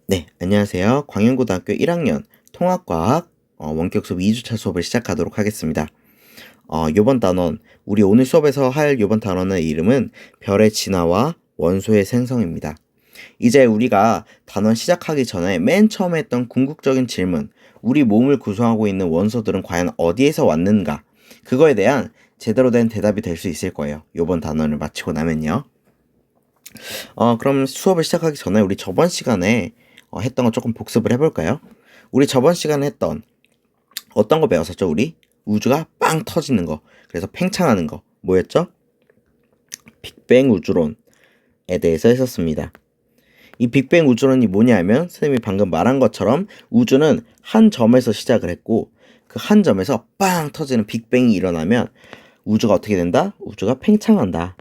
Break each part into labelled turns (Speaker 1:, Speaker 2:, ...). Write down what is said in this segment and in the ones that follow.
Speaker 1: 네, 안녕하세요. 광양고등학교 1학년 통합과학 원격 수업 2주차 수업을 시작하도록 하겠습니다. 요번 단원, 우리 오늘 수업에서 할 요번 단원의 이름은 별의 진화와 원소의 생성입니다. 이제 우리가 단원 시작하기 전에 맨 처음에 했던 궁극적인 질문, 우리 몸을 구성하고 있는 원소들은 과연 어디에서 왔는가? 그거에 대한 제대로 된 대답이 될 수 있을 거예요. 요번 단원을 마치고 나면요. 그럼 수업을 시작하기 전에 우리 저번 시간에 했던 거 조금 복습을 해볼까요? 우리 저번 시간에 했던 어떤 거 배웠었죠, 우리? 우주가 빵 터지는 거. 그래서 팽창하는 거. 뭐였죠? 빅뱅 우주론에 대해서 했었습니다. 이 빅뱅 우주론이 뭐냐면 선생님이 방금 말한 것처럼 우주는 한 점에서 시작을 했고 그 한 점에서 빵 터지는 빅뱅이 일어나면 우주가 어떻게 된다? 우주가 팽창한다.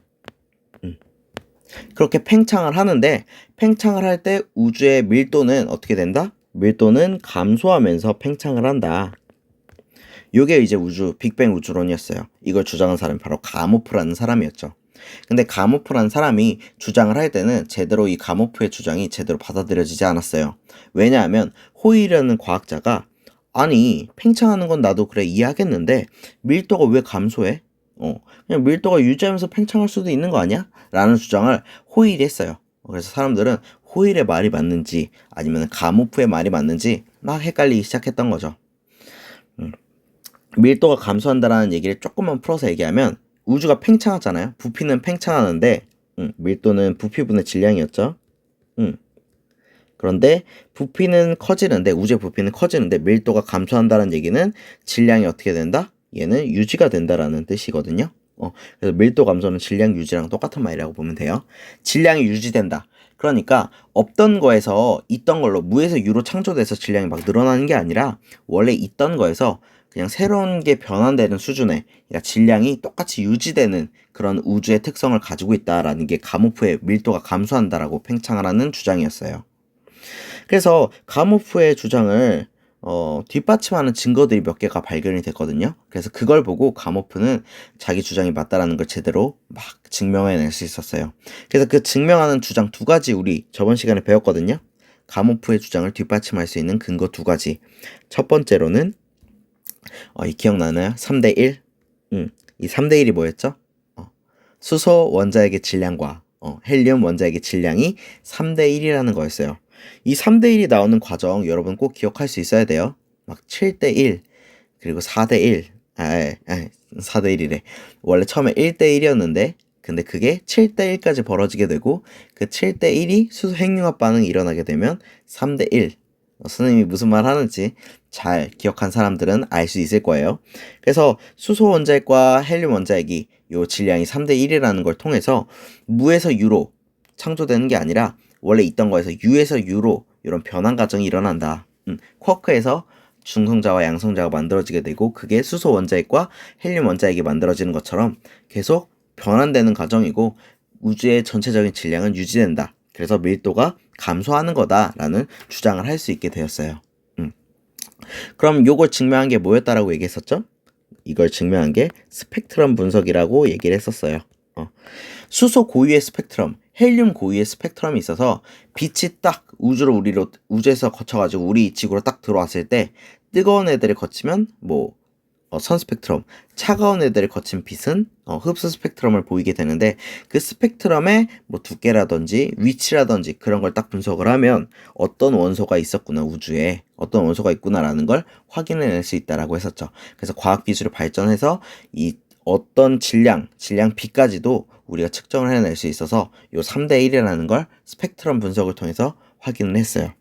Speaker 1: 그렇게 팽창을 하는데 팽창을 할 때 우주의 밀도는 어떻게 된다? 밀도는 감소하면서 팽창을 한다. 요게 이제 빅뱅 우주론이었어요. 이걸 주장한 사람이 바로 가모프라는 사람이었죠. 근데 가모프라는 사람이 주장을 할 때는 제대로 이 가모프의 주장이 제대로 받아들여지지 않았어요. 왜냐하면 호일이라는 과학자가 아니 팽창하는 건 나도 그래 이해하겠는데 밀도가 왜 감소해? 그냥 밀도가 유지하면서 팽창할 수도 있는 거 아니야? 라는 주장을 호일이 했어요. 그래서 사람들은 호일의 말이 맞는지 아니면 가모프의 말이 맞는지 막 헷갈리기 시작했던 거죠. 밀도가 감소한다라는 얘기를 조금만 풀어서 얘기하면 우주가 팽창하잖아요. 부피는 팽창하는데 밀도는 부피분의 질량이었죠. 그런데 부피는 커지는데 우주의 부피는 커지는데 밀도가 감소한다는 얘기는 질량이 어떻게 된다? 얘는 유지가 된다라는 뜻이거든요. 그래서 밀도 감소는 질량 유지랑 똑같은 말이라고 보면 돼요. 질량이 유지된다. 그러니까 없던 거에서 있던 걸로 무에서 유로 창조돼서 질량이 막 늘어나는 게 아니라 원래 있던 거에서 그냥 새로운 게 변환되는 수준의 그러니까 질량이 똑같이 유지되는 그런 우주의 특성을 가지고 있다라는 게 가모프의 밀도가 감소한다라고 팽창을 하는 주장이었어요. 그래서 가모프의 주장을 뒷받침하는 증거들이 몇 개가 발견이 됐거든요. 그래서 그걸 보고 가모프는 자기 주장이 맞다라는 걸 제대로 막 증명해낼 수 있었어요. 그래서 그 증명하는 주장 두 가지 우리 저번 시간에 배웠거든요. 가모프의 주장을 뒷받침할 수 있는 근거 두 가지. 첫 번째로는 이 기억나나요? 3대 1? 이 3대 1이 뭐였죠? 수소 원자핵의 질량과 헬륨 원자핵의 질량이 3대 1이라는 거였어요. 이 3대 1이 나오는 과정 여러분 꼭 기억할 수 있어야 돼요. 막 7대 1 그리고 4대 1 4대 1이래. 원래 처음에 1대 1이었는데 근데 그게 7대 1까지 벌어지게 되고 그 7대 1이 수소 핵융합 반응이 일어나게 되면 3대 1 선생님이 무슨 말 하는지 잘 기억한 사람들은 알 수 있을 거예요. 그래서 수소 원자핵과 헬륨 원자핵이 요 질량이 3대 1이라는 걸 통해서 무에서 유로 창조되는 게 아니라 원래 있던 거에서 유에서 유로 이런 변환 과정이 일어난다. 쿼크에서 중성자와 양성자가 만들어지게 되고 그게 수소 원자핵과 헬륨 원자핵이 만들어지는 것처럼 계속 변환되는 과정이고 우주의 전체적인 질량은 유지된다. 그래서 밀도가 감소하는 거다라는 주장을 할 수 있게 되었어요. 그럼 요걸 증명한 게 뭐였다라고 얘기했었죠? 이걸 증명한 게 스펙트럼 분석이라고 얘기를 했었어요. 수소 고유의 스펙트럼, 헬륨 고유의 스펙트럼이 있어서 빛이 딱 우주에서 거쳐가지고 우리 지구로 딱 들어왔을 때 뜨거운 애들을 거치면 선 스펙트럼, 차가운 애들을 거친 빛은 흡수 스펙트럼을 보이게 되는데 그 스펙트럼의 두께라든지 위치라든지 그런 걸 딱 분석을 하면 어떤 원소가 있었구나 우주에 어떤 원소가 있구나라는 걸 확인해낼 수 있다라고 했었죠. 그래서 과학 기술이 발전해서 이 어떤 질량 B까지도 우리가 측정을 해낼 수 있어서 요 3대 1이라는 걸 스펙트럼 분석을 통해서 확인을 했어요.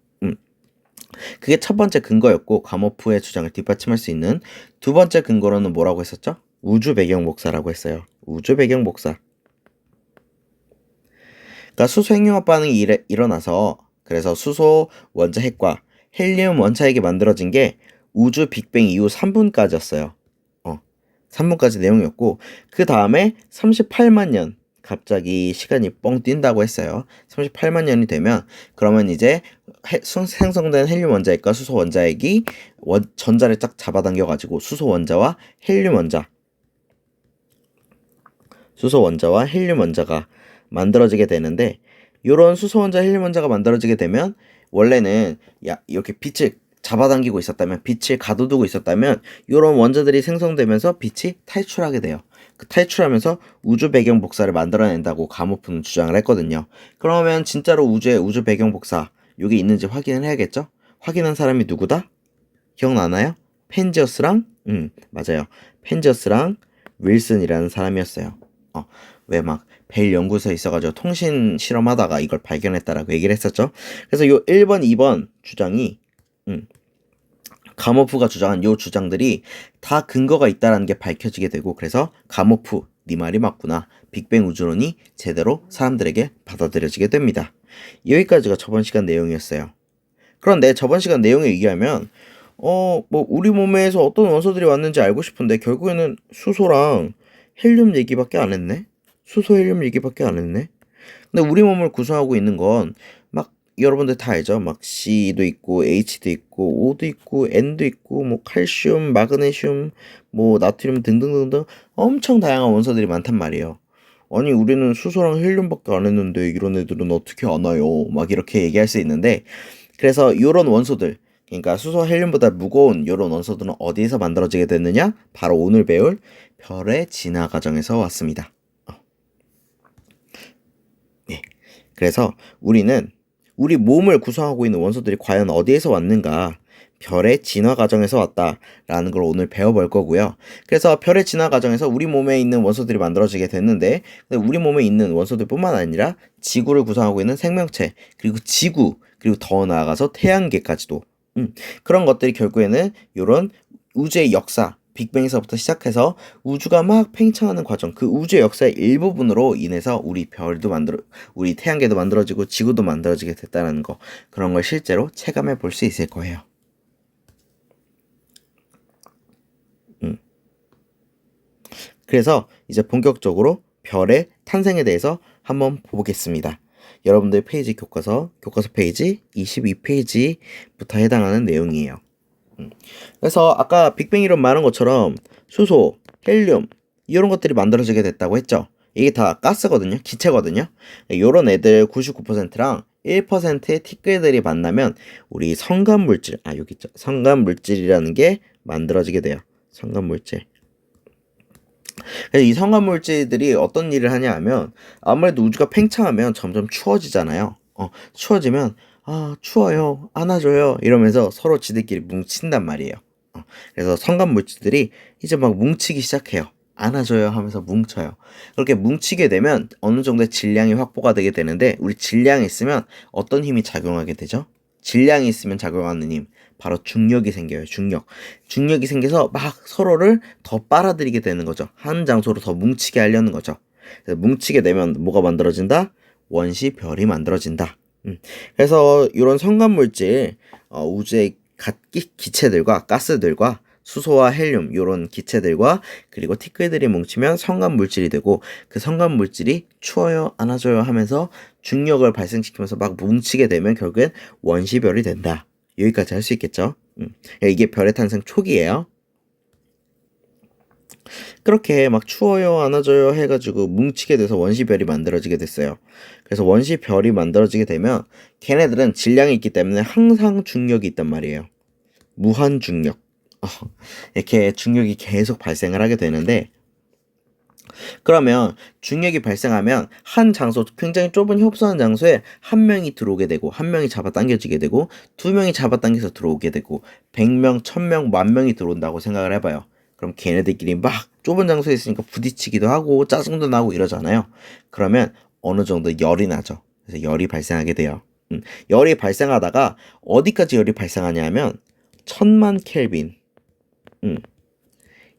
Speaker 1: 그게 첫 번째 근거였고 가모프의 주장을 뒷받침할 수 있는 두 번째 근거로는 뭐라고 했었죠? 우주 배경 복사라고 했어요. 우주 배경 복사. 그러니까 수소 핵융합 반응이 일어나서 그래서 수소 원자핵과 헬륨 원자핵이 만들어진 게 우주 빅뱅 이후 3분까지였어요. 3분까지 내용이었고 그 다음에 38만 년 갑자기 시간이 뻥 뛴다고 했어요. 38만 년이 되면 그러면 이제 생성된 헬륨 원자핵과 수소 원자핵이 전자를 쫙 잡아당겨가지고 수소 원자와 헬륨 원자가 만들어지게 되는데 요런 수소 원자 헬륨 원자가 만들어지게 되면 원래는 이렇게 빛을 잡아당기고 있었다면, 빛을 가둬두고 있었다면 이런 원자들이 생성되면서 빛이 탈출하게 돼요. 그 탈출하면서 우주 배경 복사를 만들어낸다고 가모프는 주장을 했거든요. 그러면 진짜로 우주에 우주 배경 복사 이게 있는지 확인을 해야겠죠? 확인한 사람이 누구다? 기억나나요? 펜지어스랑 맞아요. 펜지어스랑 윌슨이라는 사람이었어요. 왜 막 벨 연구소에 있어가지고 통신 실험하다가 이걸 발견했다라고 얘기를 했었죠. 그래서 요 1번, 2번 주장이 가모프가 주장한 요 주장들이 다 근거가 있다라는 게 밝혀지게 되고, 그래서 가모프 네 말이 맞구나, 빅뱅 우주론이 제대로 사람들에게 받아들여지게 됩니다. 여기까지가 저번 시간 내용이었어요. 그런데 저번 시간 내용에 의하면 뭐 우리 몸에서 어떤 원소들이 왔는지 알고 싶은데 결국에는 수소랑 헬륨 얘기밖에 안 했네. 수소 헬륨 얘기밖에 안 했네. 근데 우리 몸을 구성하고 있는 건 막 여러분들 다 알죠? 막 C도 있고 H도 있고 O도 있고 N도 있고 뭐 칼슘, 마그네슘, 뭐 나트륨 등등등등 엄청 다양한 원소들이 많단 말이에요. 아니 우리는 수소랑 헬륨밖에 안 했는데 이런 애들은 어떻게 안 와요? 막 이렇게 얘기할 수 있는데, 그래서 이런 원소들, 그러니까 수소, 헬륨보다 무거운 이런 원소들은 어디에서 만들어지게 됐느냐? 바로 오늘 배울 별의 진화 과정에서 왔습니다. 예. 그래서 우리는 우리 몸을 구성하고 있는 원소들이 과연 어디에서 왔는가? 별의 진화 과정에서 왔다라는 걸 오늘 배워볼 거고요. 그래서 별의 진화 과정에서 우리 몸에 있는 원소들이 만들어지게 됐는데, 우리 몸에 있는 원소들뿐만 아니라 지구를 구성하고 있는 생명체, 그리고 지구, 그리고 더 나아가서 태양계까지도 그런 것들이 결국에는 이런 우주의 역사, 빅뱅에서부터 시작해서 우주가 막 팽창하는 과정, 그 우주의 역사의 일부분으로 인해서 우리 태양계도 만들어지고 지구도 만들어지게 됐다는 거, 그런 걸 실제로 체감해 볼 수 있을 거예요. 그래서 이제 본격적으로 별의 탄생에 대해서 한번 보겠습니다. 여러분들 페이지 교과서 페이지 22페이지부터 해당하는 내용이에요. 그래서 아까 빅뱅 이론 말한 것처럼 수소, 헬륨 이런 것들이 만들어지게 됐다고 했죠. 이게 다 가스거든요. 기체거든요. 이런 애들 99%랑 1%의 티끌들이 만나면 우리 성간물질, 여기 있죠. 성간물질이라는 게 만들어지게 돼요. 성간물질. 이 성간물질들이 어떤 일을 하냐 하면, 아무래도 우주가 팽창하면 점점 추워지잖아요. 추워지면 추워요, 안아줘요 이러면서 서로 지들끼리 뭉친단 말이에요. 그래서 성간물질들이 이제 막 뭉치기 시작해요. 안아줘요 하면서 뭉쳐요. 그렇게 뭉치게 되면 어느 정도의 질량이 확보가 되게 되는데, 우리 질량이 있으면 어떤 힘이 작용하게 되죠? 질량이 있으면 작용하는 힘, 바로 중력이 생겨요. 중력이 생겨서 막 서로를 더 빨아들이게 되는 거죠. 한 장소로 더 뭉치게 하려는 거죠. 그래서 뭉치게 되면 뭐가 만들어진다? 원시별이 만들어진다. 그래서 이런 성간물질, 우주의 기체들과 가스들과 수소와 헬륨 이런 기체들과 그리고 티끌들이 뭉치면 성간물질이 되고, 그 성간물질이 추워요, 안아줘요 하면서 중력을 발생시키면서 막 뭉치게 되면 결국엔 원시별이 된다. 여기까지 할 수 있겠죠. 이게 별의 탄생 초기예요. 그렇게 막 추워요, 안아줘요 해가지고 뭉치게 돼서 원시별이 만들어지게 됐어요. 그래서 원시별이 만들어지게 되면 걔네들은 질량이 있기 때문에 항상 중력이 있단 말이에요. 무한 중력. 이렇게 중력이 계속 발생을 하게 되는데, 그러면 중력이 발생하면 한 장소, 굉장히 좁은 협소한 장소에 한 명이 들어오게 되고, 한 명이 잡아당겨지게 되고, 두 명이 잡아당겨서 들어오게 되고, 100명, 1000명, 10,000명이 들어온다고 생각을 해봐요. 그럼 걔네들끼리 막 좁은 장소에 있으니까 부딪히기도 하고 짜증도 나고 이러잖아요. 그러면 어느 정도 열이 나죠. 그래서 열이 발생하게 돼요. 열이 발생하다가 어디까지 열이 발생하냐 하면 1000만 켈빈.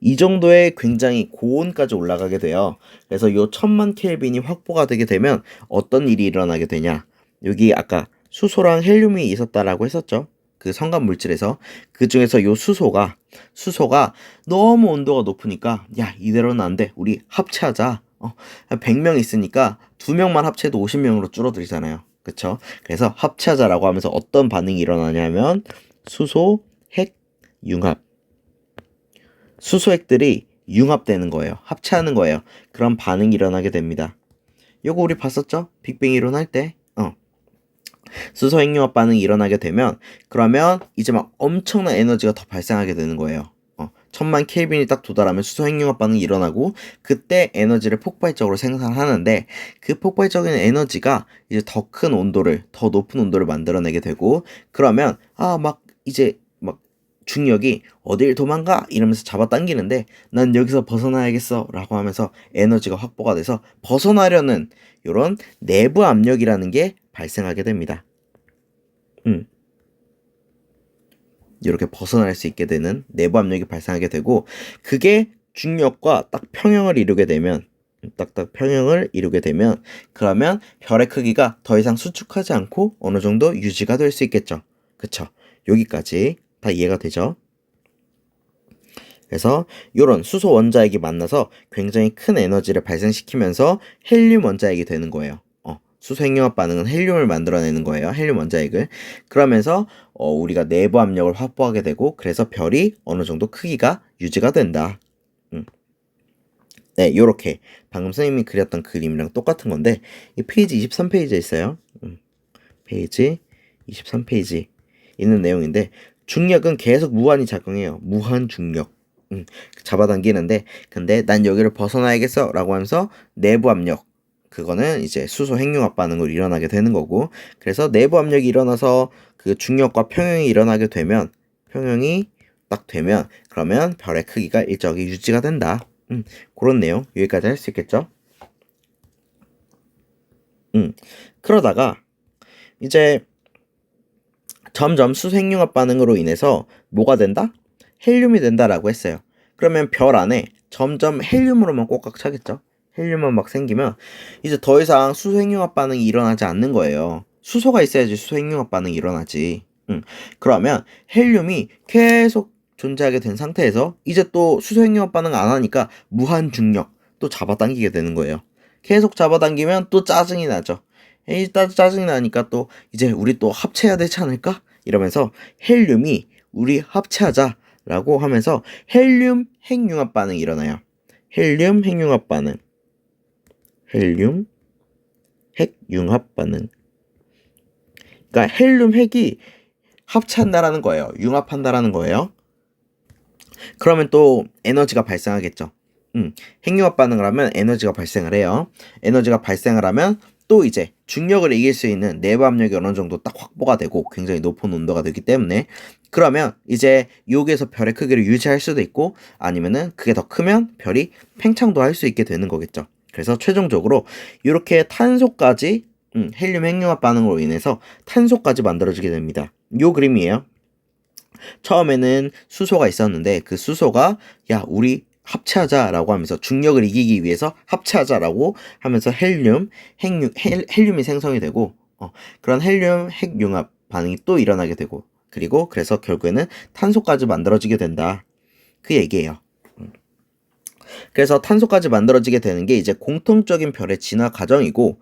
Speaker 1: 이 정도의 굉장히 고온까지 올라가게 돼요. 그래서 요 1000만 켈빈이 확보가 되게 되면 어떤 일이 일어나게 되냐? 여기 아까 수소랑 헬륨이 있었다라고 했었죠. 그 성간 물질에서 그 중에서 요 수소가 너무 온도가 높으니까, 야 이대로는 안 돼, 우리 합체하자. 100명 있으니까 2명만 합체해도 50명으로 줄어들잖아요. 그쵸? 그래서 합체하자라고 하면서 어떤 반응이 일어나냐면 수소 핵 융합, 수소핵들이 융합되는 거예요. 합체하는 거예요. 그런 반응이 일어나게 됩니다. 요거 우리 봤었죠? 빅뱅 이론 할 때. 수소 핵융합 반응이 일어나게 되면 그러면 이제 막 엄청난 에너지가 더 발생하게 되는 거예요. 1000만 켈빈이 딱 도달하면 수소 핵융합 반응이 일어나고 그때 에너지를 폭발적으로 생산하는데 그 폭발적인 에너지가 이제 더 큰 온도를 더 높은 온도를 만들어내게 되고 그러면 막 이제 막 중력이 어딜 도망가 이러면서 잡아당기는데 난 여기서 벗어나야겠어 라고 하면서 에너지가 확보가 돼서 벗어나려는 이런 내부 압력이라는 게 발생하게 됩니다. 이렇게 벗어날 수 있게 되는 내부 압력이 발생하게 되고 그게 중력과 딱 평형을 이루게 되면 딱딱 평형을 이루게 되면 그러면 별의 크기가 더 이상 수축하지 않고 어느 정도 유지가 될 수 있겠죠. 그쵸? 여기까지 다 이해가 되죠? 그래서 이런 수소 원자핵이 만나서 굉장히 큰 에너지를 발생시키면서 헬륨 원자핵이 되는 거예요. 수소 핵융합 반응은 헬륨을 만들어내는 거예요. 헬륨 원자핵을. 그러면서 우리가 내부 압력을 확보하게 되고 그래서 별이 어느 정도 크기가 유지가 된다. 네, 요렇게 방금 선생님이 그렸던 그림이랑 똑같은 건데 이 페이지 23페이지에 있어요. 페이지 23페이지 있는 내용인데 중력은 계속 무한히 작용해요. 무한 중력. 잡아당기는데 근데 난 여기를 벗어나야겠어 라고 하면서 내부 압력 그거는 이제 수소 핵융합 반응으로 일어나게 되는 거고 그래서 내부 압력이 일어나서 그 중력과 평형이 일어나게 되면 평형이 딱 되면 그러면 별의 크기가 일정하게 유지가 된다. 그런 내용 여기까지 할 수 있겠죠? 그러다가 이제 점점 수소 핵융합 반응으로 인해서 뭐가 된다? 헬륨이 된다라고 했어요. 그러면 별 안에 점점 헬륨으로만 꼭꽉 차겠죠? 헬륨만 막 생기면 이제 더 이상 수소 핵융합 반응이 일어나지 않는 거예요. 수소가 있어야지 수소 핵융합 반응이 일어나지. 그러면 헬륨이 계속 존재하게 된 상태에서 이제 또 수소 핵융합 반응 안 하니까 무한 중력 또 잡아당기게 되는 거예요. 계속 잡아당기면 또 짜증이 나죠. 에이, 짜증이 나니까 또 이제 우리 또 합체해야 되지 않을까? 이러면서 헬륨이 우리 합체하자라고 하면서 헬륨 핵융합 반응이 일어나요. 헬륨 핵융합 반응. 헬륨 핵융합 반응. 그러니까 헬륨 핵이 합체한다라는 거예요. 융합한다라는 거예요. 그러면 또 에너지가 발생하겠죠. 핵융합 반응을 하면 에너지가 발생을 해요. 에너지가 발생을 하면 또 이제 중력을 이길 수 있는 내부 압력이 어느 정도 딱 확보가 되고 굉장히 높은 온도가 되기 때문에 그러면 이제 여기에서 별의 크기를 유지할 수도 있고 아니면은 그게 더 크면 별이 팽창도 할 수 있게 되는 거겠죠. 그래서 최종적으로 이렇게 탄소까지 헬륨 핵융합 반응으로 인해서 탄소까지 만들어지게 됩니다. 요 그림이에요. 처음에는 수소가 있었는데 그 수소가 야 우리 합체하자라고 하면서 중력을 이기기 위해서 합체하자라고 하면서 헬륨이 생성이 되고 그런 헬륨 핵융합 반응이 또 일어나게 되고 그리고 그래서 결국에는 탄소까지 만들어지게 된다. 그 얘기예요. 그래서 탄소까지 만들어지게 되는 게 이제 공통적인 별의 진화 과정이고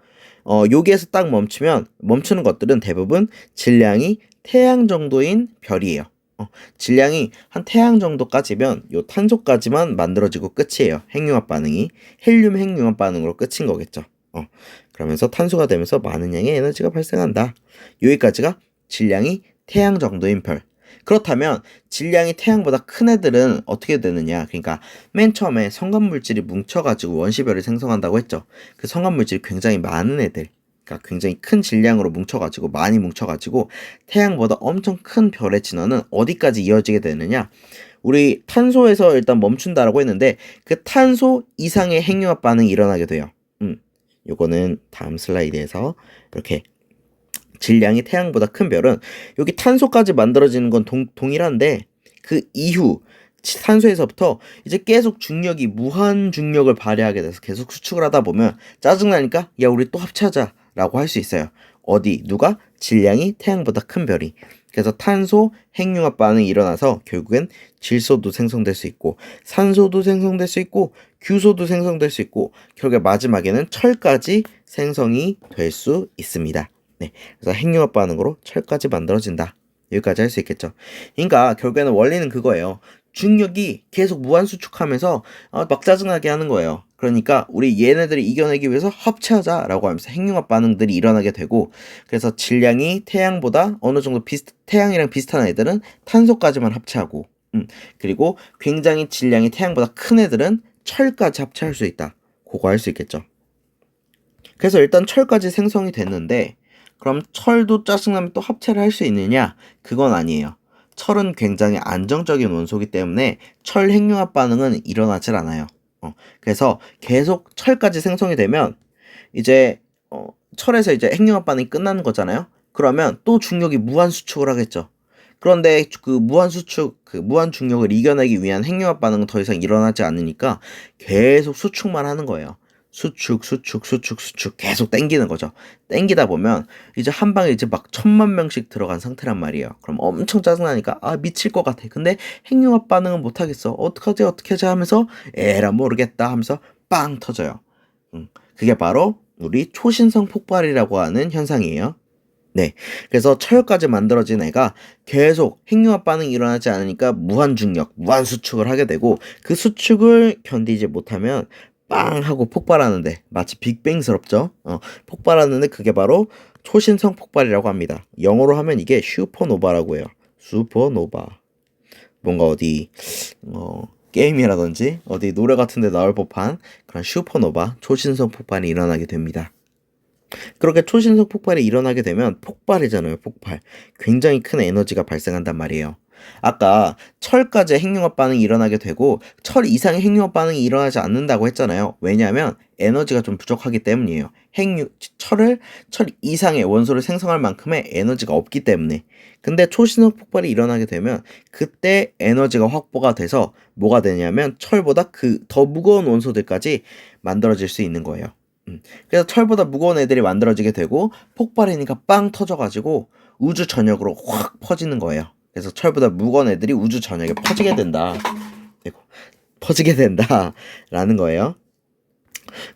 Speaker 1: 여기에서 딱 멈추는 것들은 대부분 질량이 태양 정도인 별이에요. 질량이 한 태양 정도까지면 요 탄소까지만 만들어지고 끝이에요. 핵융합 반응이 헬륨 핵융합 반응으로 끝인 거겠죠. 그러면서 탄소가 되면서 많은 양의 에너지가 발생한다. 여기까지가 질량이 태양 정도인 별. 그렇다면 질량이 태양보다 큰 애들은 어떻게 되느냐? 그러니까 맨 처음에 성간물질이 뭉쳐가지고 원시별을 생성한다고 했죠. 그 성간물질이 굉장히 많은 애들, 그러니까 굉장히 큰 질량으로 뭉쳐가지고 많이 뭉쳐가지고 태양보다 엄청 큰 별의 진화는 어디까지 이어지게 되느냐? 우리 탄소에서 일단 멈춘다라고 했는데 그 탄소 이상의 핵융합 반응이 일어나게 돼요. 요거는 다음 슬라이드에서 이렇게 질량이 태양보다 큰 별은 여기 탄소까지 만들어지는 건 동일한데 그 이후 탄소에서부터 이제 계속 중력이 무한 중력을 발휘하게 돼서 계속 수축을 하다 보면 짜증나니까 야 우리 또 합체하자 라고 할 수 있어요. 어디 누가? 질량이 태양보다 큰 별이. 그래서 탄소 핵융합 반응이 일어나서 결국엔 질소도 생성될 수 있고 산소도 생성될 수 있고 규소도 생성될 수 있고 결국에 마지막에는 철까지 생성이 될 수 있습니다. 네, 그래서 핵융합 반응으로 철까지 만들어진다. 여기까지 할 수 있겠죠. 그러니까 결국에는 원리는 그거예요. 중력이 계속 무한 수축하면서 막 짜증나게 하는 거예요. 그러니까 우리 얘네들을 이겨내기 위해서 합체하자라고 하면서 핵융합 반응들이 일어나게 되고, 그래서 질량이 태양보다 어느 정도 태양이랑 비슷한 애들은 탄소까지만 합체하고, 그리고 굉장히 질량이 태양보다 큰 애들은 철까지 합체할 수 있다. 그거 할 수 있겠죠. 그래서 일단 철까지 생성이 됐는데, 그럼 철도 짜증나면 또 합체를 할 수 있느냐? 그건 아니에요. 철은 굉장히 안정적인 원소이기 때문에 철 핵융합 반응은 일어나질 않아요. 그래서 계속 철까지 생성이 되면 이제 철에서 이제 핵융합 반응이 끝나는 거잖아요. 그러면 또 중력이 무한 수축을 하겠죠. 그런데 그 무한 수축, 그 무한 중력을 이겨내기 위한 핵융합 반응은 더 이상 일어나지 않으니까 계속 수축만 하는 거예요. 수축, 수축, 수축, 수축 계속 땡기는 거죠. 땡기다 보면 이제 한 방에 이제 막 1000만 명씩 들어간 상태란 말이에요. 그럼 엄청 짜증나니까 아 미칠 것 같아. 근데 핵융합 반응은 못 하겠어. 어떡하지 어떡하지 하면서 에라 모르겠다 하면서 빵 터져요. 그게 바로 우리 초신성 폭발이라고 하는 현상이에요. 네. 그래서 철까지 만들어진 애가 계속 핵융합 반응이 일어나지 않으니까 무한 중력, 무한 수축을 하게 되고, 그 수축을 견디지 못하면 빵 하고 폭발하는데, 마치 빅뱅스럽죠? 폭발하는데 그게 바로 초신성 폭발이라고 합니다. 영어로 하면 이게 슈퍼노바라고 해요. 슈퍼노바. 뭔가 어디 게임이라든지 어디 노래 같은 데 나올 법한 그런 슈퍼노바, 초신성 폭발이 일어나게 됩니다. 그렇게 초신성 폭발이 일어나게 되면 폭발이잖아요, 폭발. 굉장히 큰 에너지가 발생한단 말이에요. 아까 철까지 핵융합 반응이 일어나게 되고 철 이상의 핵융합 반응이 일어나지 않는다고 했잖아요. 왜냐하면 에너지가 좀 부족하기 때문이에요. 철 이상의 원소를 생성할 만큼의 에너지가 없기 때문에. 근데 초신성 폭발이 일어나게 되면 그때 에너지가 확보가 돼서 뭐가 되냐면 철보다 그 더 무거운 원소들까지 만들어질 수 있는 거예요. 그래서 철보다 무거운 애들이 만들어지게 되고 폭발이니까 빵 터져가지고 우주 전역으로 확 퍼지는 거예요. 그래서 철보다 무거운 애들이 우주 전역에 퍼지게 된다. 퍼지게 된다라는 거예요.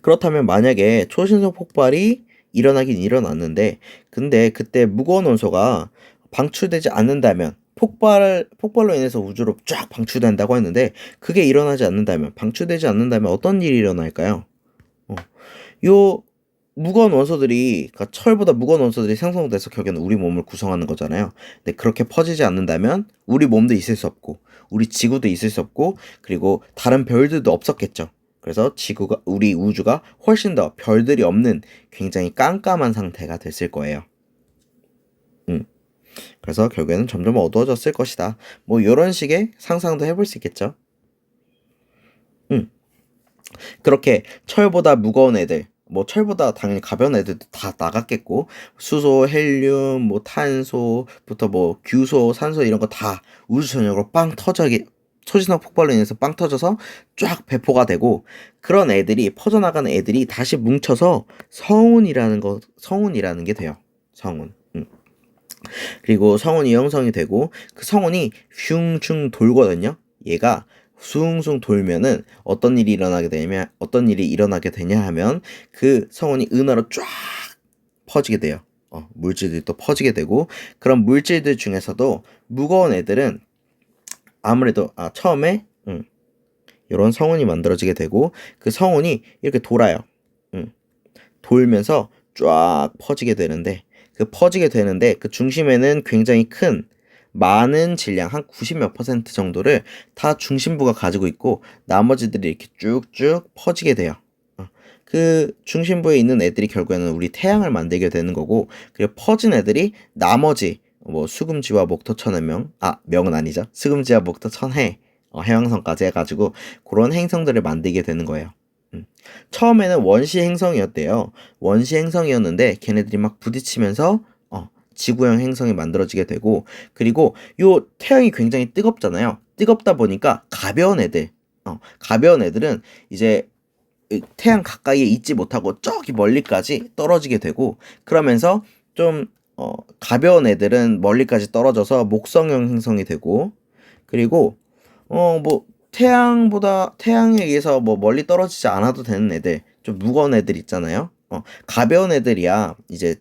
Speaker 1: 그렇다면 만약에 초신성 폭발이 일어나긴 일어났는데, 근데 그때 무거운 원소가 방출되지 않는다면, 폭발로 인해서 우주로 쫙 방출된다고 했는데, 그게 일어나지 않는다면, 방출되지 않는다면 어떤 일이 일어날까요? 요 무거운 원소들이, 그러니까 철보다 무거운 원소들이 생성돼서 결국에는 우리 몸을 구성하는 거잖아요. 근데 그렇게 퍼지지 않는다면 우리 몸도 있을 수 없고, 우리 지구도 있을 수 없고, 그리고 다른 별들도 없었겠죠. 그래서 우리 우주가 훨씬 더 별들이 없는 굉장히 깜깜한 상태가 됐을 거예요. 그래서 결국에는 점점 어두워졌을 것이다. 뭐 이런 식의 상상도 해볼 수 있겠죠. 그렇게 철보다 무거운 애들, 뭐 철보다 당연히 가벼운 애들도 다 나갔겠고, 수소, 헬륨, 뭐 탄소부터 뭐 규소, 산소 이런 거 다 우주 전역으로 빵 터져게, 초신성 폭발로 인해서 빵 터져서 쫙 배포가 되고, 그런 애들이 퍼져나가는 애들이 다시 뭉쳐서 성운이라는 게 돼요. 성운. 그리고 성운이 형성이 되고, 그 성운이 슝슝 돌거든요. 얘가 숭숭 돌면은 어떤 일이 일어나게 되냐 하면 그 성운이 은하로 쫙 퍼지게 돼요. 물질들이 또 퍼지게 되고, 그런 물질들 중에서도 무거운 애들은 아무래도 처음에 이런 성운이 만들어지게 되고, 그 성운이 이렇게 돌아요. 돌면서 쫙 퍼지게 되는데, 그 중심에는 굉장히 많은 질량, 한 90몇 퍼센트 정도를 다 중심부가 가지고 있고, 나머지들이 이렇게 쭉쭉 퍼지게 돼요. 그 중심부에 있는 애들이 결국에는 우리 태양을 만들게 되는 거고, 그리고 퍼진 애들이 나머지 뭐 수금지와 목토천해명, 명은 아니죠. 수금지와 목토천해, 해왕성까지 해가지고 그런 행성들을 만들게 되는 거예요. 처음에는 원시 행성이었대요. 원시 행성이었는데 걔네들이 막 부딪히면서 지구형 행성이 만들어지게 되고, 그리고 요 태양이 굉장히 뜨겁잖아요. 뜨겁다 보니까 가벼운 애들은 이제 태양 가까이에 있지 못하고 저기 멀리까지 떨어지게 되고, 그러면서 좀 가벼운 애들은 멀리까지 떨어져서 목성형 행성이 되고, 그리고 뭐 태양에 의해서 뭐 멀리 떨어지지 않아도 되는 애들, 좀 무거운 애들 있잖아요. 가벼운 애들이야 이제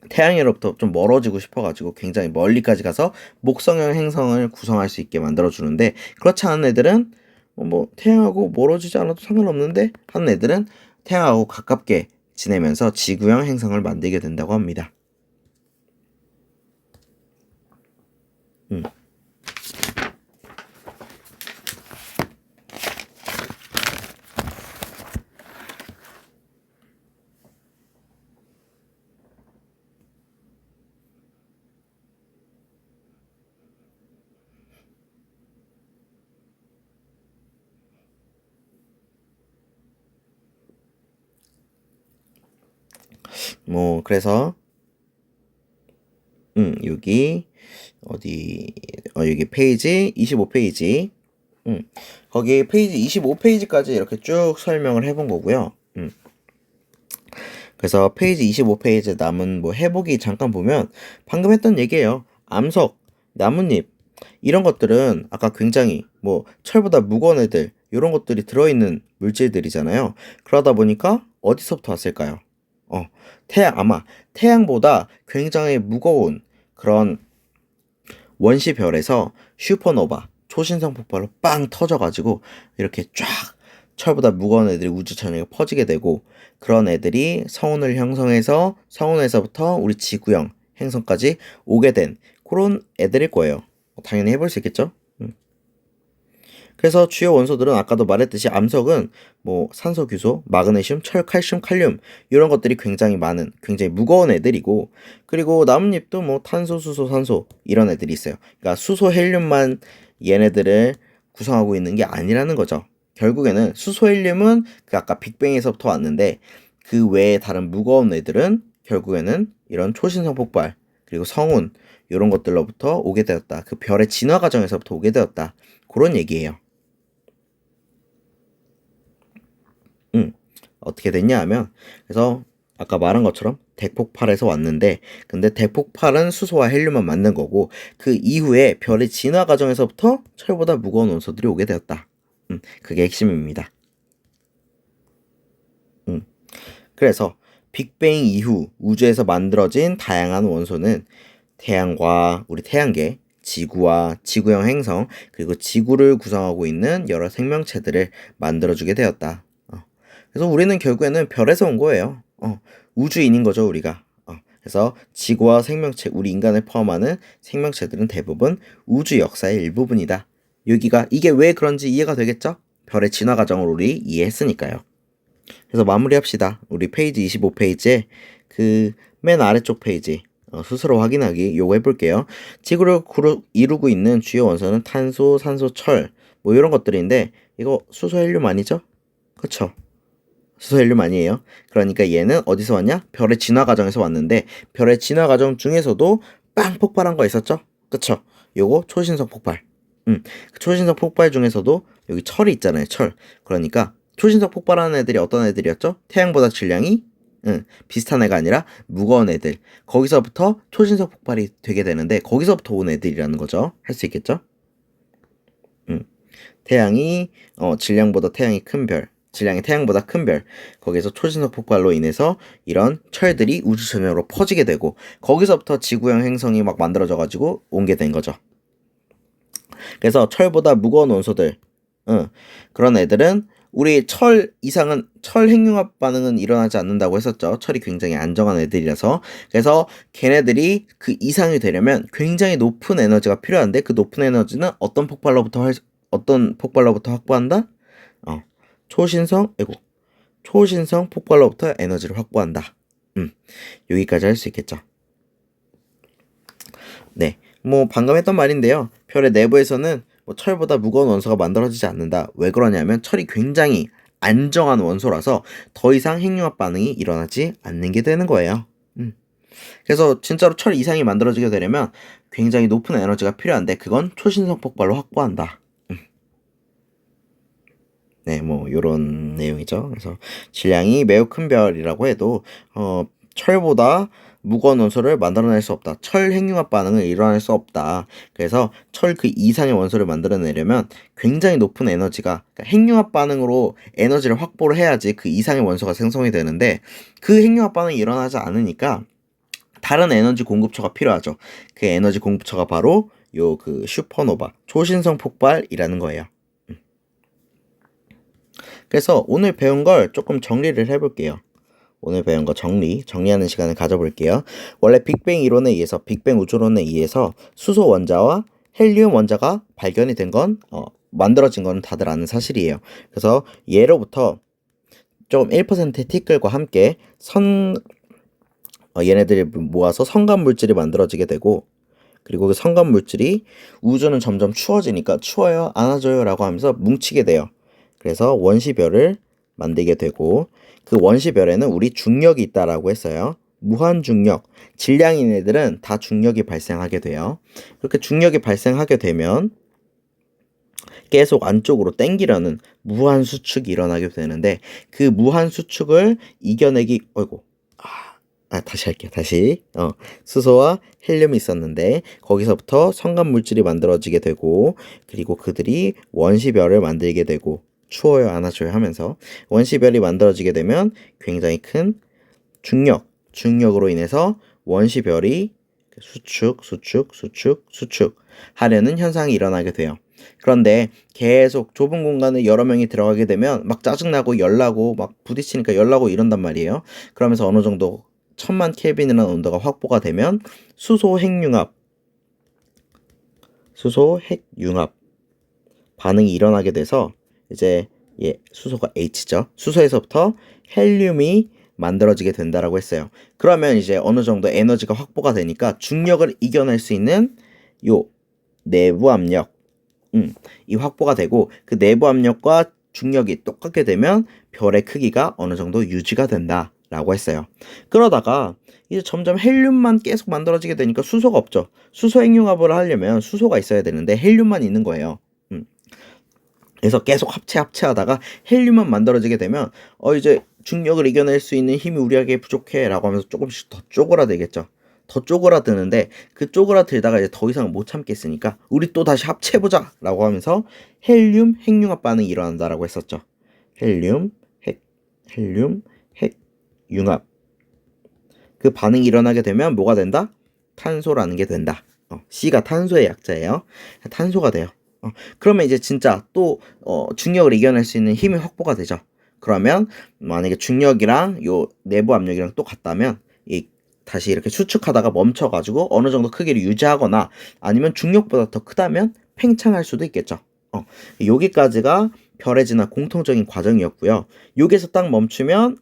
Speaker 1: 태양으로부터 좀 멀어지고 싶어가지고 굉장히 멀리까지 가서 목성형 행성을 구성할 수 있게 만들어주는데, 그렇지 않은 애들은 뭐 태양하고 멀어지지 않아도 상관없는데 하는 애들은 태양하고 가깝게 지내면서 지구형 행성을 만들게 된다고 합니다. 음. 뭐 그래서 여기 어디 여기 페이지 25페이지 거기 페이지 25페이지까지 이렇게 쭉 설명을 해본 거고요. 그래서 페이지 25페이지 남은 뭐 해보기 잠깐 보면 방금 했던 얘기예요. 암석, 나뭇잎 이런 것들은 아까 굉장히 뭐 철보다 무거운 애들 이런 것들이 들어있는 물질들이잖아요. 그러다 보니까 어디서부터 왔을까요? 아마 태양보다 굉장히 무거운 그런 원시별에서 슈퍼노바 초신성 폭발로 빵 터져가지고 이렇게 쫙 철보다 무거운 애들이 우주 전역에 퍼지게 되고 그런 애들이 성운을 형성해서 성운에서부터 우리 지구형 행성까지 오게 된 그런 애들일 거예요. 당연히 해볼 수 있겠죠? 그래서 주요 원소들은 아까도 말했듯이 암석은 뭐 산소, 규소, 마그네슘, 철, 칼슘, 칼륨 이런 것들이 굉장히 많은 굉장히 무거운 애들이고 그리고 나뭇잎도 뭐 탄소, 수소, 산소 이런 애들이 있어요. 그러니까 수소, 헬륨만 얘네들을 구성하고 있는 게 아니라는 거죠. 결국에는 수소, 헬륨은 그 아까 빅뱅에서부터 왔는데 그 외에 다른 무거운 애들은 결국에는 이런 초신성 폭발 그리고 성운 이런 것들로부터 오게 되었다. 그 별의 진화 과정에서부터 오게 되었다. 그런 얘기예요. 어떻게 됐냐 하면 그래서 아까 말한 것처럼 대폭발에서 왔는데 근데 대폭발은 수소와 헬륨만 만든 거고 그 이후에 별의 진화 과정에서부터 철보다 무거운 원소들이 오게 되었다. 그게 핵심입니다. 그래서 빅뱅 이후 우주에서 만들어진 다양한 원소는 태양과 우리 태양계, 지구와 지구형 행성, 그리고 지구를 구성하고 있는 여러 생명체들을 만들어주게 되었다. 그래서 우리는 결국에는 별에서 온 거예요. 우주인인 거죠, 우리가. 그래서 지구와 생명체, 우리 인간을 포함하는 생명체들은 대부분 우주 역사의 일부분이다. 이게 왜 그런지 이해가 되겠죠? 별의 진화 과정을 우리 이해했으니까요. 그래서 마무리합시다. 우리 페이지 25페이지에 그 맨 아래쪽 페이지 스스로 확인하기 요거 해볼게요. 지구를 이루고 있는 주요 원소는 탄소, 산소, 철 뭐 이런 것들인데 이거 수소, 헬륨 아니죠? 그쵸? 수소, 헬륨 아니에요. 그러니까 얘는 어디서 왔냐? 별의 진화 과정에서 왔는데 별의 진화 과정 중에서도 빵 폭발한 거 있었죠? 그쵸? 요거 초신성 폭발. 그 초신성 폭발 중에서도 여기 철이 있잖아요. 철. 그러니까 초신성 폭발하는 애들이 어떤 애들이었죠? 태양보다 질량이 비슷한 애가 아니라 무거운 애들. 거기서부터 초신성 폭발이 되게 되는데 거기서부터 온 애들이라는 거죠. 할 수 있겠죠? 태양이 질량보다 태양이 큰 별. 질량이 태양보다 큰 별. 거기서 초신성 폭발로 인해서 이런 철들이 우주 전역으로 퍼지게 되고 거기서부터 지구형 행성이 막 만들어져 가지고 온 게 된 거죠. 그래서 철보다 무거운 원소들 그런 애들은 우리 철 이상은 철 핵융합 반응은 일어나지 않는다고 했었죠. 철이 굉장히 안정한 애들이라서. 그래서 걔네들이 그 이상이 되려면 굉장히 높은 에너지가 필요한데 그 높은 에너지는 어떤 폭발로부터 확보한다? 초신성 폭발로부터 에너지를 확보한다. 여기까지 할 수 있겠죠. 네. 뭐 방금 했던 말인데요. 별의 내부에서는 뭐 철보다 무거운 원소가 만들어지지 않는다. 왜 그러냐면 철이 굉장히 안정한 원소라서 더 이상 핵융합 반응이 일어나지 않는 게 되는 거예요. 그래서 진짜로 철 이상이 만들어지게 되려면 굉장히 높은 에너지가 필요한데 그건 초신성 폭발로 확보한다. 네, 뭐 요런 내용이죠. 그래서 질량이 매우 큰 별이라고 해도 철보다 무거운 원소를 만들어낼 수 없다. 철 핵융합 반응을 일어날 수 없다. 그래서 철 그 이상의 원소를 만들어내려면 굉장히 높은 에너지가 그러니까 핵융합 반응으로 에너지를 확보를 해야지 그 이상의 원소가 생성이 되는데 그 핵융합 반응이 일어나지 않으니까 다른 에너지 공급처가 필요하죠. 그 에너지 공급처가 바로 요 그 슈퍼노바 초신성 폭발이라는 거예요. 그래서 오늘 배운 걸 조금 정리를 해볼게요. 오늘 배운 거 정리하는 시간을 가져볼게요. 원래 빅뱅 이론에 의해서, 빅뱅 우주론에 의해서 수소 원자와 헬리움 원자가 발견이 된 건, 만들어진 건 다들 아는 사실이에요. 그래서 예로부터 좀 1%의 티끌과 함께 얘네들이 모아서 성간 물질이 만들어지게 되고, 그리고 그 성간 물질이 우주는 점점 추워지니까 추워요, 안아줘요 라고 하면서 뭉치게 돼요. 그래서 원시별을 만들게 되고, 그 원시별에는 우리 중력이 있다라고 했어요. 무한 중력, 질량인 애들은 다 중력이 발생하게 돼요. 그렇게 중력이 발생하게 되면 계속 안쪽으로 당기려는 무한 수축이 일어나게 되는데, 그 무한 수축을 이겨내기, 다시 할게요. 다시. 수소와 헬륨이 있었는데 거기서부터 성간 물질이 만들어지게 되고, 그리고 그들이 원시별을 만들게 되고, 추워요 안아줘요 하면서 원시별이 만들어지게 되면 굉장히 큰 중력으로 인해서 원시별이 수축 하려는 현상이 일어나게 돼요. 그런데 계속 좁은 공간에 여러 명이 들어가게 되면 막 짜증나고 열나고 막 부딪히니까 열나고 이런단 말이에요. 그러면서 어느 정도 1000만 켈빈이라는 온도가 확보가 되면 수소 핵융합 반응이 일어나게 돼서 이제 수소가 H죠. 수소에서부터 헬륨이 만들어지게 된다라고 했어요. 그러면 이제 어느 정도 에너지가 확보가 되니까 중력을 이겨낼 수 있는 요 내부 압력, 이 확보가 되고, 그 내부 압력과 중력이 똑같게 되면 별의 크기가 어느 정도 유지가 된다라고 했어요. 그러다가 이제 점점 헬륨만 계속 만들어지게 되니까 수소가 없죠. 수소 핵융합을 하려면 수소가 있어야 되는데 헬륨만 있는 거예요. 그래서 계속 합체하다가 헬륨만 만들어지게 되면 이제 중력을 이겨낼 수 있는 힘이 우리에게 부족해 라고 하면서 조금씩 더 쪼그라들겠죠. 더 쪼그라드는데 그 쪼그라들다가 이제 더 이상 못 참겠으니까 우리 또 다시 합체해보자 라고 하면서 헬륨 핵융합 반응이 일어난다라고 했었죠. 헬륨 핵융합. 그 반응이 일어나게 되면 뭐가 된다? 탄소라는 게 된다. C가 탄소의 약자예요. 탄소가 돼요. 그러면 이제 진짜 또 중력을 이겨낼 수 있는 힘이 확보가 되죠. 그러면 만약에 중력이랑 요 내부 압력이랑 똑같다면 다시 이렇게 수축하다가 멈춰가지고 어느 정도 크기를 유지하거나, 아니면 중력보다 더 크다면 팽창할 수도 있겠죠. 여기까지가 별의 진화 공통적인 과정이었고요. 여기서 딱 멈추면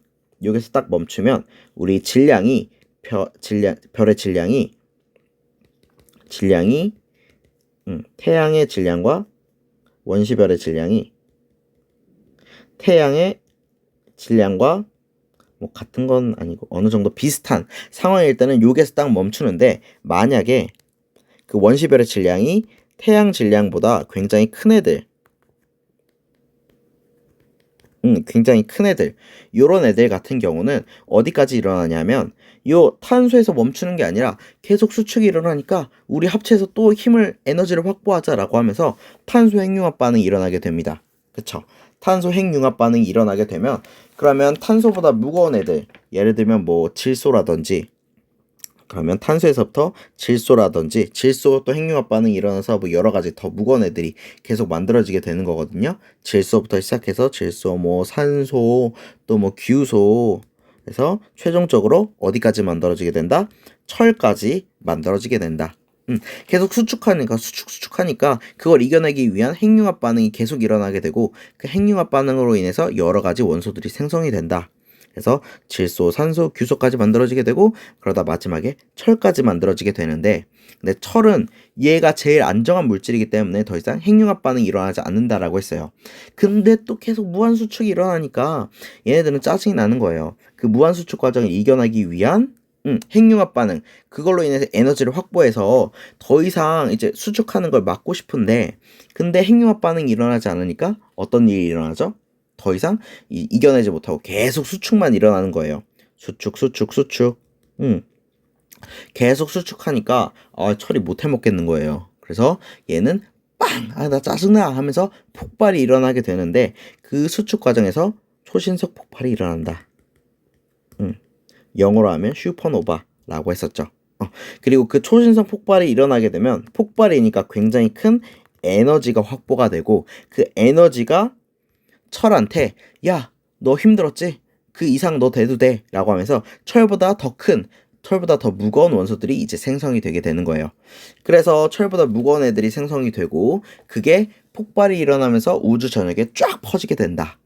Speaker 1: 우리 별의 질량이 태양의 질량과 원시별의 질량이 태양의 질량과 뭐 같은 건 아니고 어느 정도 비슷한 상황일 때는 여기서 딱 멈추는데, 만약에 그 원시별의 질량이 태양 질량보다 굉장히 큰 애들, 요런 애들 같은 경우는 어디까지 일어나냐면 요 탄소에서 멈추는 게 아니라 계속 수축이 일어나니까 우리 합체해서 또 에너지를 확보하자라고 하면서 탄소 핵융합 반응이 일어나게 됩니다. 그쵸? 탄소 핵융합 반응이 일어나게 되면, 그러면 탄소보다 무거운 애들, 예를 들면 뭐 질소라든지, 그러면 탄소에서부터 질소 또 핵융합 반응이 일어나서 뭐 여러 가지 더 무거운 애들이 계속 만들어지게 되는 거거든요. 질소부터 시작해서 질소, 뭐 산소, 또 뭐 규소, 그래서 최종적으로 어디까지 만들어지게 된다? 철까지 만들어지게 된다. 계속 수축하니까 그걸 이겨내기 위한 핵융합 반응이 계속 일어나게 되고, 그 핵융합 반응으로 인해서 여러 가지 원소들이 생성이 된다. 그래서 질소, 산소, 규소까지 만들어지게 되고, 그러다 마지막에 철까지 만들어지게 되는데, 근데 철은 얘가 제일 안정한 물질이기 때문에 더 이상 핵융합 반응이 일어나지 않는다라고 했어요. 근데 또 계속 무한수축이 일어나니까 얘네들은 짜증이 나는 거예요. 그 무한수축 과정을 이겨내기 위한 핵융합 반응, 그걸로 인해서 에너지를 확보해서 더 이상 이제 수축하는 걸 막고 싶은데, 근데 핵융합 반응이 일어나지 않으니까 어떤 일이 일어나죠? 더 이상 이겨내지 못하고 계속 수축만 일어나는 거예요. 수축. 계속 수축하니까 철이 못 해먹겠는 거예요. 그래서 얘는 나 짜증나 하면서 폭발이 일어나게 되는데, 그 수축 과정에서 초신속 폭발이 일어난다. 영어로 하면 슈퍼노바라고 했었죠. 그리고 그 초신성 폭발이 일어나게 되면, 폭발이니까 굉장히 큰 에너지가 확보가 되고, 그 에너지가 철한테 야, 너 힘들었지? 그 이상 너 돼도 돼 라고 하면서 철보다 더 무거운 원소들이 이제 생성이 되게 되는 거예요. 그래서 철보다 무거운 애들이 생성이 되고 그게 폭발이 일어나면서 우주 전역에 쫙 퍼지게 된다.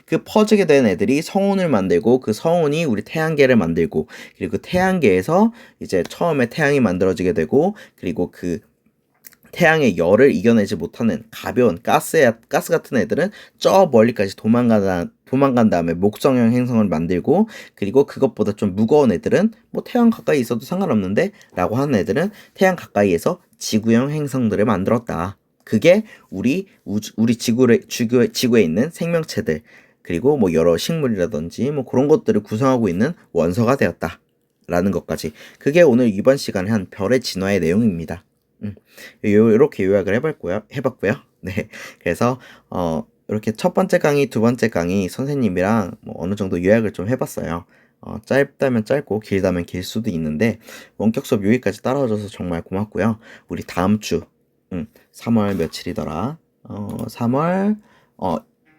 Speaker 1: 그 퍼지게 된 애들이 성운을 만들고 그 성운이 우리 태양계를 만들고 그리고 그 태양계에서 이제 처음에 태양이 만들어지게 되고 그리고 그 태양의 열을 이겨내지 못하는 가벼운 가스 같은 애들은 저 멀리까지 도망간 다음에 목성형 행성을 만들고 그리고 그것보다 좀 무거운 애들은 뭐 태양 가까이 있어도 상관없는데 라고 하는 애들은 태양 가까이에서 지구형 행성들을 만들었다. 그게 우리 지구에 있는 생명체들 그리고 뭐 여러 식물이라든지 뭐 그런 것들을 구성하고 있는 원소가 되었다. 라는 것까지. 그게 오늘 이번 시간에 한 별의 진화의 내용입니다. 이렇게 요약을 해봤고요. 네. 그래서, 이렇게 첫 번째 강의, 두 번째 강의 선생님이랑 뭐 어느 정도 요약을 좀 해봤어요. 짧다면 짧고 길다면 길 수도 있는데, 원격 수업 여기까지 따라와줘서 정말 고맙고요. 우리 다음 주, 3월 며칠이더라? 3월,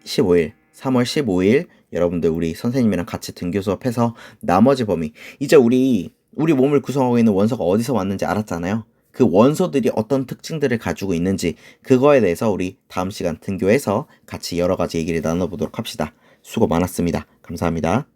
Speaker 1: 15일. 3월 15일, 여러분들 우리 선생님이랑 같이 등교 수업해서 나머지 범위, 이제 우리 몸을 구성하고 있는 원소가 어디서 왔는지 알았잖아요. 그 원소들이 어떤 특징들을 가지고 있는지 그거에 대해서 우리 다음 시간 등교해서 같이 여러 가지 얘기를 나눠보도록 합시다. 수고 많았습니다. 감사합니다.